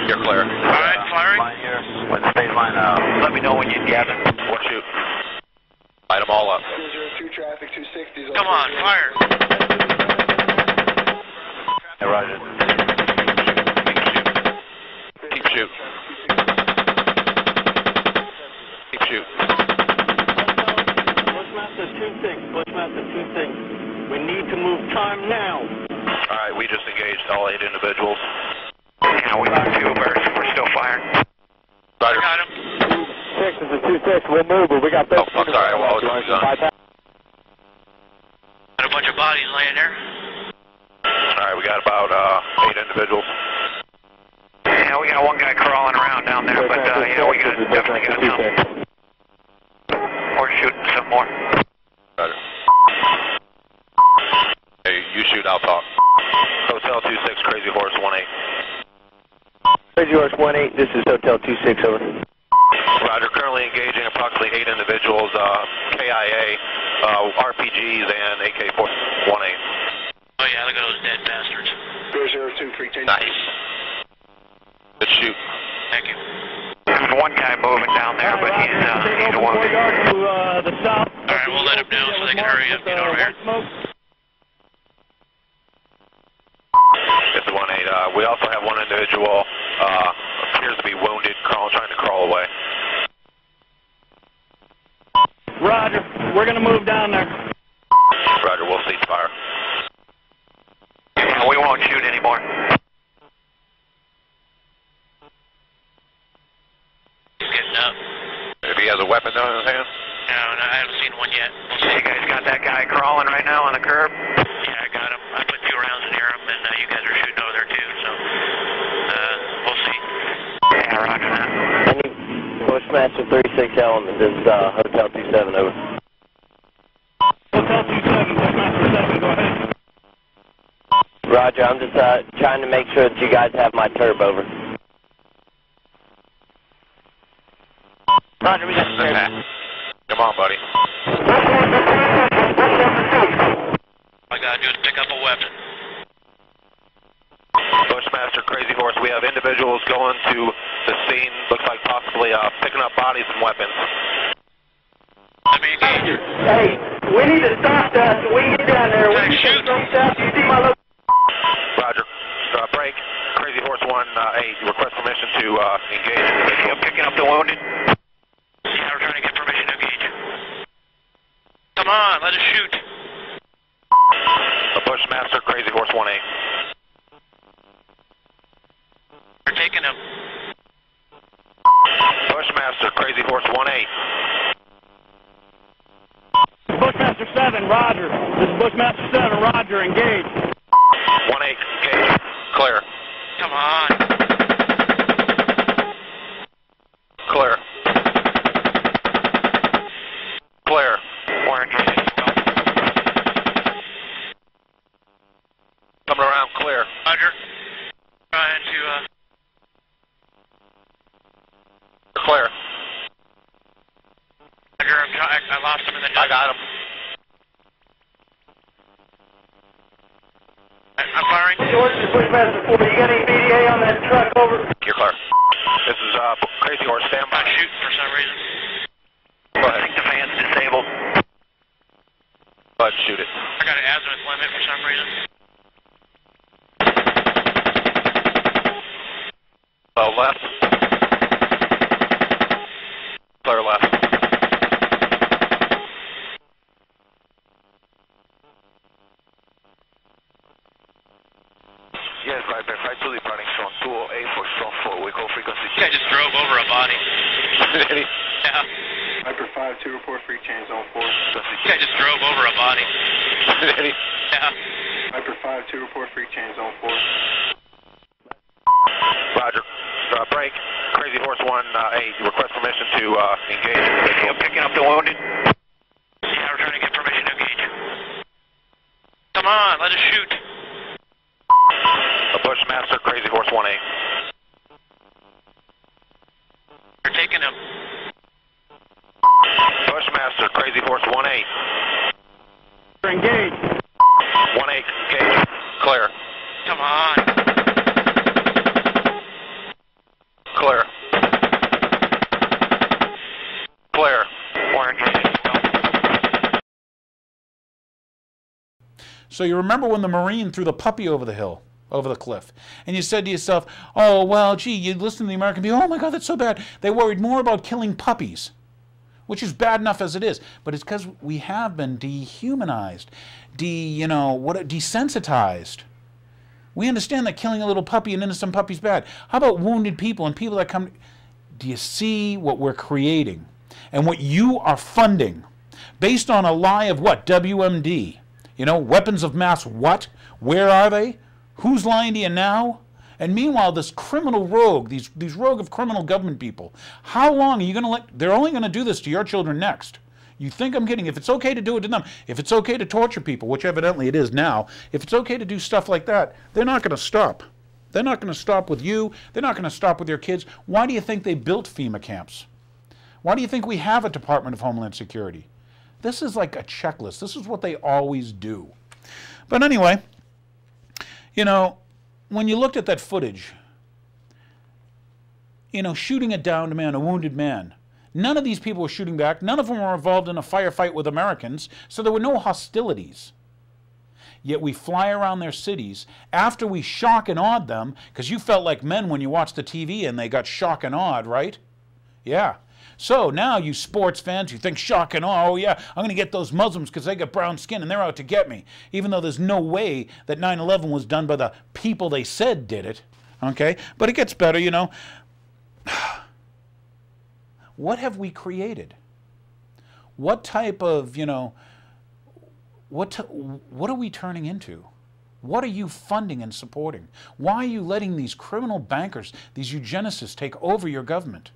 you're clear. Alright, firing. Line here, with stage line, let me know when you get it. Or shoot. Light them all up. 202 traffic, 260s. Come on, fire. Hey, Roger. Keep shoot. Keep shoot. Bushmaster 2-6, Bushmaster 2-6. We need to move time now. Alright, we just engaged all 8 individuals. Yeah, we got 2 birds. We're still firing. Roger. Got him. 6 is a 2-6. We'll move, but we got 13. Oh, I'm sorry. Well, it's on. Got a bunch of bodies laying there. Alright, we got about 8 individuals. Yeah, we got one guy crawling around down there, but yeah, we got definitely got some. We're shooting some more. Roger. Hey, you shoot, I'll talk. Hotel 26, Crazy Horse 18. Crazy Horse 18, this is Hotel 26, over. Roger, currently engaging approximately 8 individuals, KIA, RPGs, and AK-18. Oh yeah, look at those dead bastards. 002, free change. Nice. Good shoot. Thank you. There's one guy moving down there, but he's wounded. Alright, we'll let him know so they can hurry up, get over here. It's 18. We also have one individual, appears to be wounded, trying to crawl away. Roger, we're going to move down there. Roger, we'll cease fire. Yeah, we won't shoot anymore. He's getting up. If he has a weapon down in his hand? No, I haven't seen one yet. We'll You see. guys got that guy crawling right now on the curb? Yeah, I got him. I put 2 rounds near him, and you guys are shooting over there too, so we'll see. Yeah, roger that. Bushmaster 36 element, this is Hotel 27, over. Hotel 27, Bushmaster 7, go ahead. Roger, I'm just trying to make sure that you guys have my turb, over. Roger, we got the turb. Okay. Come on, buddy. All I gotta do is pick up a weapon. Bushmaster, Crazy Horse, we have individuals going to the scene, looks like possibly picking up bodies and weapons. Let me engage. Hey, we need to stop that so we can get down there. Hey, shoot. You see my look? Roger. Break. Crazy Horse 18, request permission to engage individuals. You picking up the wounded? Yeah, we're trying to get permission to engage. Come on, let us shoot. Bushmaster, Crazy Horse 18. We're taking him. Bushmaster, Crazy Horse 18. Bushmaster 7, Roger. This is Bushmaster 7, Roger, engage. 18, engage. Clear. Come on. Clear. Clear. We're engaged. Coming around, clear. Roger. Trying to, Clear. Roger, I lost him in the I got him. I'm firing. George, this is Bushmaster 4. You got any BDA on that truck, over? You're clear. This is Crazy Horse, stand by. Not shooting for some reason. Go I ahead. think the fan's disabled. Go ahead and shoot it. I got an azimuth limit for some reason. Left. Clear left. Yes, Viper, 5 departing from 208 for strong 4. We call frequency. This guy just drove over a body. Yeah. Viper 5, 2 report free change zone 4. This guy just drove over a body. Yeah. Viper 5, 2 report free change zone 4. Roger. Break. Crazy Horse 18, request permission to engage. You picking up the wounded? Yeah, we're trying to get permission to engage. Come on, let us shoot. Bushmaster, Crazy Horse 18. We're taking him. Bushmaster, Crazy Horse 18. Engage. 18, engage. Clear. Come on. So you remember when the Marine threw the puppy over the hill, over the cliff, and you said to yourself, oh, well, gee, you listen to the American people, oh my God, that's so bad. They worried more about killing puppies, which is bad enough as it is, but it's because we have been dehumanized, desensitized. We understand that killing a little puppy, an innocent puppy, is bad. How about wounded people and people that come? Do you see what we're creating and what you are funding based on a lie of what? WMD. Weapons of mass what? Where are they? Who's lying to you now? And meanwhile, this criminal rogue, these rogue of criminal government people, how long are you going to let? They're only going to do this to your children next. You think I'm kidding? If it's okay to do it to them, if it's okay to torture people, which evidently it is now, if it's okay to do stuff like that, they're not going to stop. They're not going to stop with you. They're not going to stop with your kids. Why do you think they built FEMA camps? Why do you think we have a Department of Homeland Security? This is like a checklist. This is what they always do. But anyway, when you looked at that footage, shooting a downed man, a wounded man, none of these people were shooting back. None of them were involved in a firefight with Americans, so there were no hostilities. Yet we fly around their cities after we shock and awed them, because you felt like men when you watched the TV and they got shock and awed, right? Yeah. So now you sports fans, you think shock and awe, oh yeah, I'm going to get those Muslims because they got brown skin and they're out to get me. Even though there's no way that 9/11 was done by the people they said did it. Okay? But it gets better, What have we created? What type of, what are we turning into? What are you funding and supporting? Why are you letting these criminal bankers, these eugenicists, take over your government?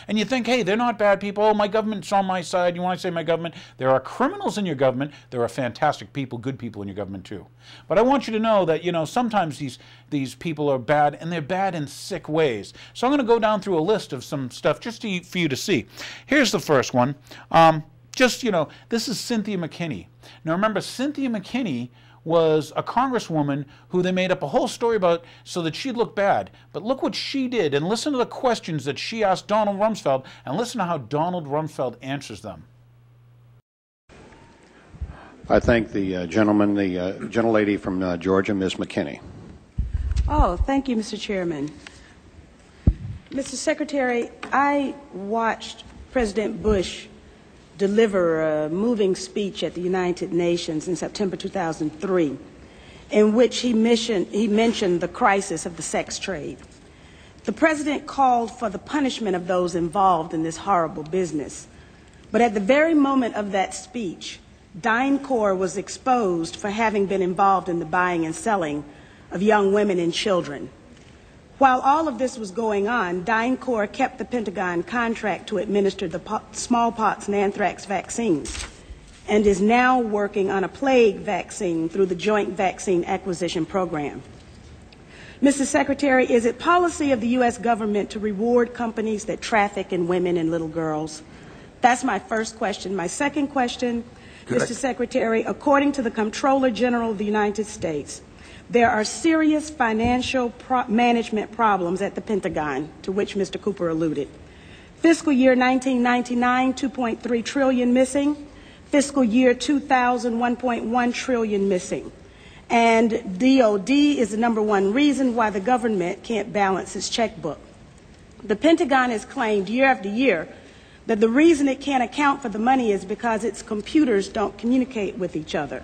And you think, hey, they're not bad people. Oh, my government's on my side. You want to say my government? There are criminals in your government. There are fantastic people, good people in your government too. But I want you to know that, sometimes these people are bad, and they're bad in sick ways. So I'm going to go down through a list of some stuff just for you to see. Here's the first one. This is Cynthia McKinney. Now remember, Cynthia McKinney was a congresswoman who they made up a whole story about so that she'd look bad. But look what she did, and listen to the questions that she asked Donald Rumsfeld, and listen to how Donald Rumsfeld answers them. I thank the gentleman, the gentlelady from Georgia, Ms. McKinney. Oh, thank you, Mr. Chairman. Mr. Secretary, I watched President Bush deliver a moving speech at the United Nations in September 2003, in which he mentioned the crisis of the sex trade. The President called for the punishment of those involved in this horrible business. But at the very moment of that speech, DynCorp was exposed for having been involved in the buying and selling of young women and children. While all of this was going on, DynCorp kept the Pentagon contract to administer the smallpox and anthrax vaccines and is now working on a plague vaccine through the Joint Vaccine Acquisition Program. Mr. Secretary, is it policy of the U.S. government to reward companies that traffic in women and little girls? That's my first question. My second question, Mr. Secretary, according to the Comptroller General of the United States, there are serious financial management problems at the Pentagon, to which Mr. Cooper alluded. Fiscal year 1999, $2.3 trillion missing. Fiscal year 2000, $1.1 trillion missing. And DOD is the #1 reason why the government can't balance its checkbook. The Pentagon has claimed year after year that the reason it can't account for the money is because its computers don't communicate with each other.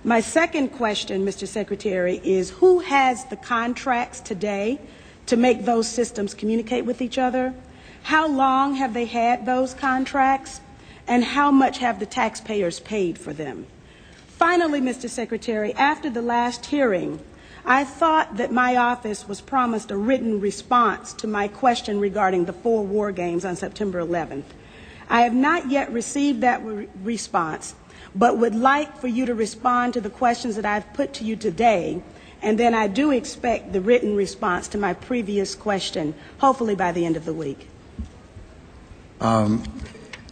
My second question, Mr. Secretary, is who has the contracts today to make those systems communicate with each other? How long have they had those contracts? And how much have the taxpayers paid for them? Finally, Mr. Secretary, after the last hearing, I thought that my office was promised a written response to my question regarding the 4 war games on September 11th. I have not yet received that response, but would like for you to respond to the questions that I've put to you today, and then I do expect the written response to my previous question, hopefully by the end of the week.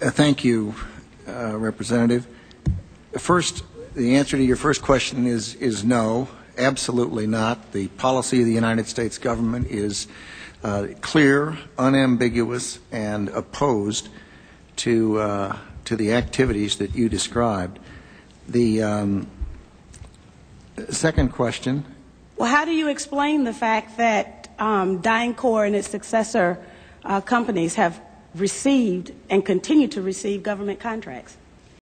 Thank you, Representative. First, the answer to your first question is no, absolutely not. The policy of the United States government is clear, unambiguous, and opposed to the activities that you described. The second question. Well, how do you explain the fact that DynCorp and its successor companies have received and continue to receive government contracts?